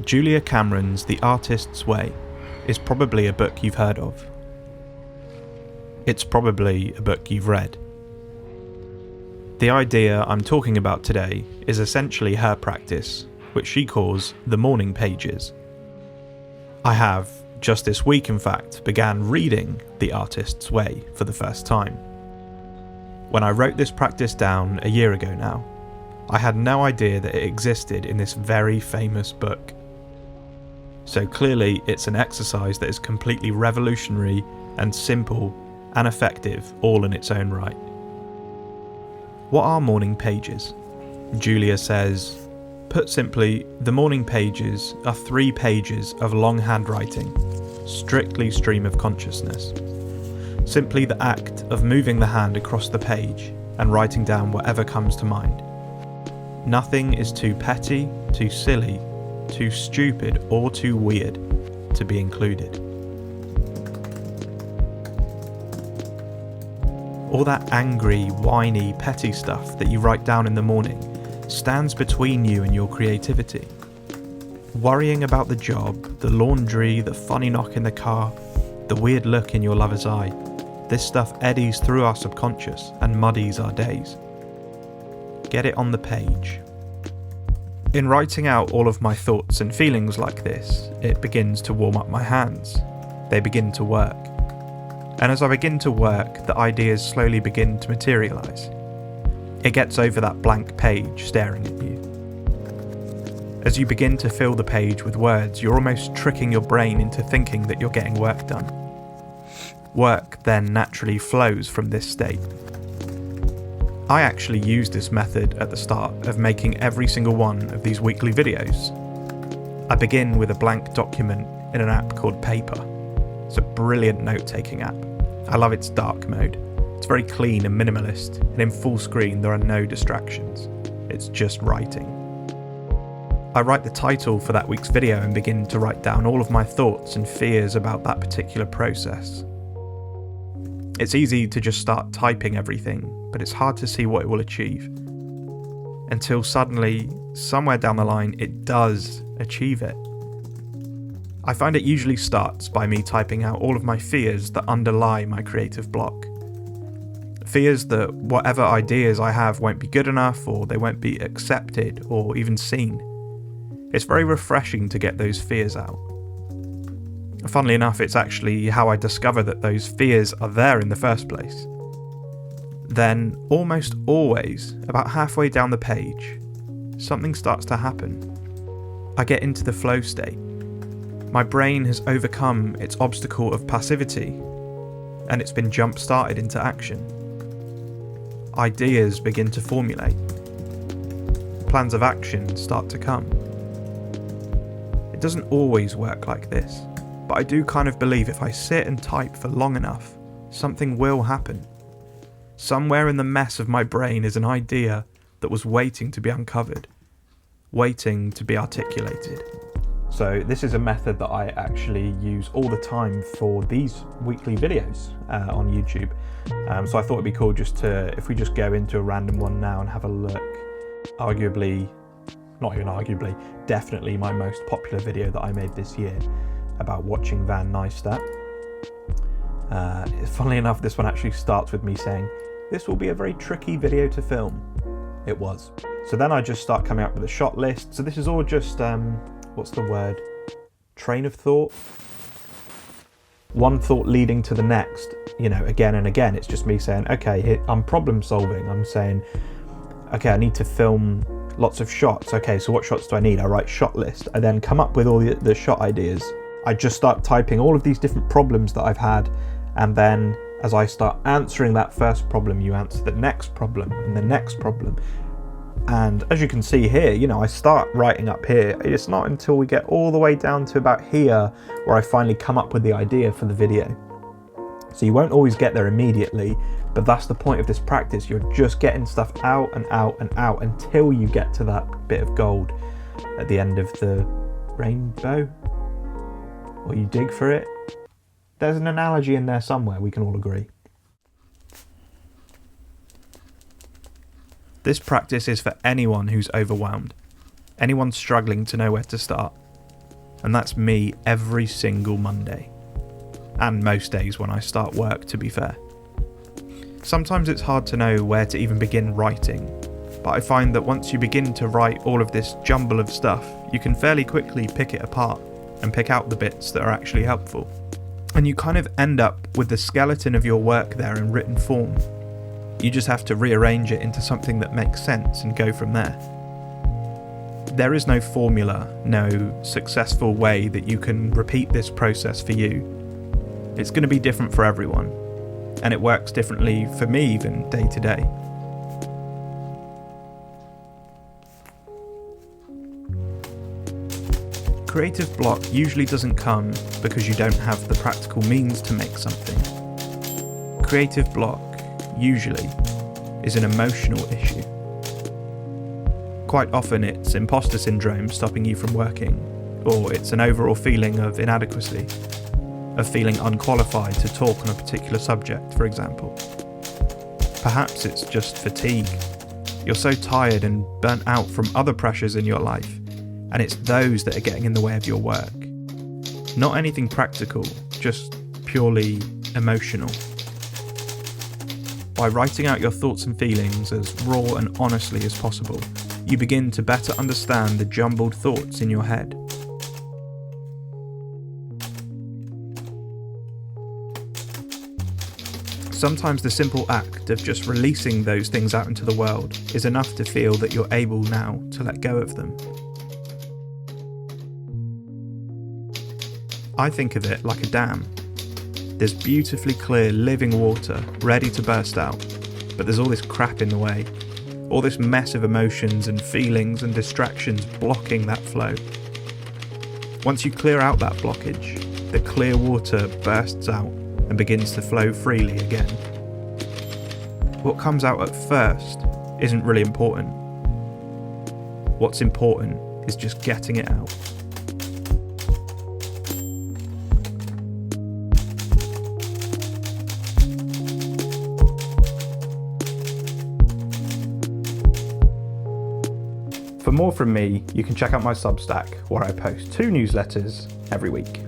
Julia Cameron's The Artist's Way is probably a book you've heard of. It's probably a book you've read. The idea I'm talking about today is essentially her practice, which she calls the morning pages. I have, just this week in fact, began reading The Artist's Way for the first time. When I wrote this practice down a year ago now, I had no idea that it existed in this very famous book. So clearly it's an exercise that is completely revolutionary and simple and effective all in its own right. What are morning pages? Julia says, put simply, the morning pages are 3 pages of long handwriting, strictly stream of consciousness. Simply the act of moving the hand across the page and writing down whatever comes to mind. Nothing is too petty, too silly, too stupid or too weird to be included. All that angry, whiny, petty stuff that you write down in the morning stands between you and your creativity. Worrying about the job, the laundry, the funny knock in the car, the weird look in your lover's eye, this stuff eddies through our subconscious and muddies our days. Get it on the page. In writing out all of my thoughts and feelings like this, it begins to warm up my hands. They begin to work. And as I begin to work, the ideas slowly begin to materialise. It gets over that blank page staring at you. As you begin to fill the page with words, you're almost tricking your brain into thinking that you're getting work done. Work then naturally flows from this state. I actually used this method at the start of making every single one of these weekly videos. I begin with a blank document in an app called Paper. It's a brilliant note-taking app. I love its dark mode. It's very clean and minimalist, and in full screen there are no distractions. It's just writing. I write the title for that week's video and begin to write down all of my thoughts and fears about that particular process. It's easy to just start typing everything, but it's hard to see what it will achieve. Until suddenly, somewhere down the line, it does achieve it. I find it usually starts by me typing out all of my fears that underlie my creative block. Fears that whatever ideas I have won't be good enough, or they won't be accepted, or even seen. It's very refreshing to get those fears out. Funnily enough, it's actually how I discover that those fears are there in the first place. Then, almost always, about halfway down the page, something starts to happen. I get into the flow state. My brain has overcome its obstacle of passivity, and it's been jump-started into action. Ideas begin to formulate. Plans of action start to come. It doesn't always work like this, but I do kind of believe if I sit and type for long enough, something will happen. Somewhere in the mess of my brain is an idea that was waiting to be uncovered, waiting to be articulated. So this is a method that I actually use all the time for these weekly videos on YouTube. So I thought it'd be cool just to, if we just go into a random one now and have a look. Definitely my most popular video that I made this year about watching Van Neistat. Funnily enough, this one actually starts with me saying, this will be a very tricky video to film. It was. So then I just start coming up with a shot list. So this is all just, what's the word? Train of thought? One thought leading to the next, again and again. It's just me saying, okay, here, I'm problem solving. I'm saying, okay, I need to film lots of shots. Okay, so what shots do I need? I write shot list. I then come up with all the shot ideas. I just start typing all of these different problems that I've had, and then as I start answering that first problem, you answer the next problem and the next problem. And as you can see here, I start writing up here. It's not until we get all the way down to about here where I finally come up with the idea for the video. So you won't always get there immediately, but that's the point of this practice. You're just getting stuff out and out and out until you get to that bit of gold at the end of the rainbow, or you dig for it. There's an analogy in there somewhere, we can all agree. This practice is for anyone who's overwhelmed, anyone struggling to know where to start, and that's me every single Monday. And most days when I start work, to be fair. Sometimes it's hard to know where to even begin writing, but I find that once you begin to write all of this jumble of stuff, you can fairly quickly pick it apart and pick out the bits that are actually helpful. And you kind of end up with the skeleton of your work there in written form. You just have to rearrange it into something that makes sense and go from there. There is no formula, no successful way that you can repeat this process for you. It's going to be different for everyone, and it works differently for me even day to day. Creative block usually doesn't come because you don't have the practical means to make something. Creative block usually is an emotional issue. Quite often it's imposter syndrome stopping you from working, or it's an overall feeling of inadequacy, of feeling unqualified to talk on a particular subject, for example. Perhaps it's just fatigue. You're so tired and burnt out from other pressures in your life, and it's those that are getting in the way of your work. Not anything practical, just purely emotional. By writing out your thoughts and feelings as raw and honestly as possible, you begin to better understand the jumbled thoughts in your head. Sometimes the simple act of just releasing those things out into the world is enough to feel that you're able now to let go of them. I think of it like a dam. There's beautifully clear living water ready to burst out, but there's all this crap in the way. All this mess of emotions and feelings and distractions blocking that flow. Once you clear out that blockage, the clear water bursts out and begins to flow freely again. What comes out at first isn't really important. What's important is just getting it out. For more from me, you can check out my Substack, where I post 2 newsletters every week.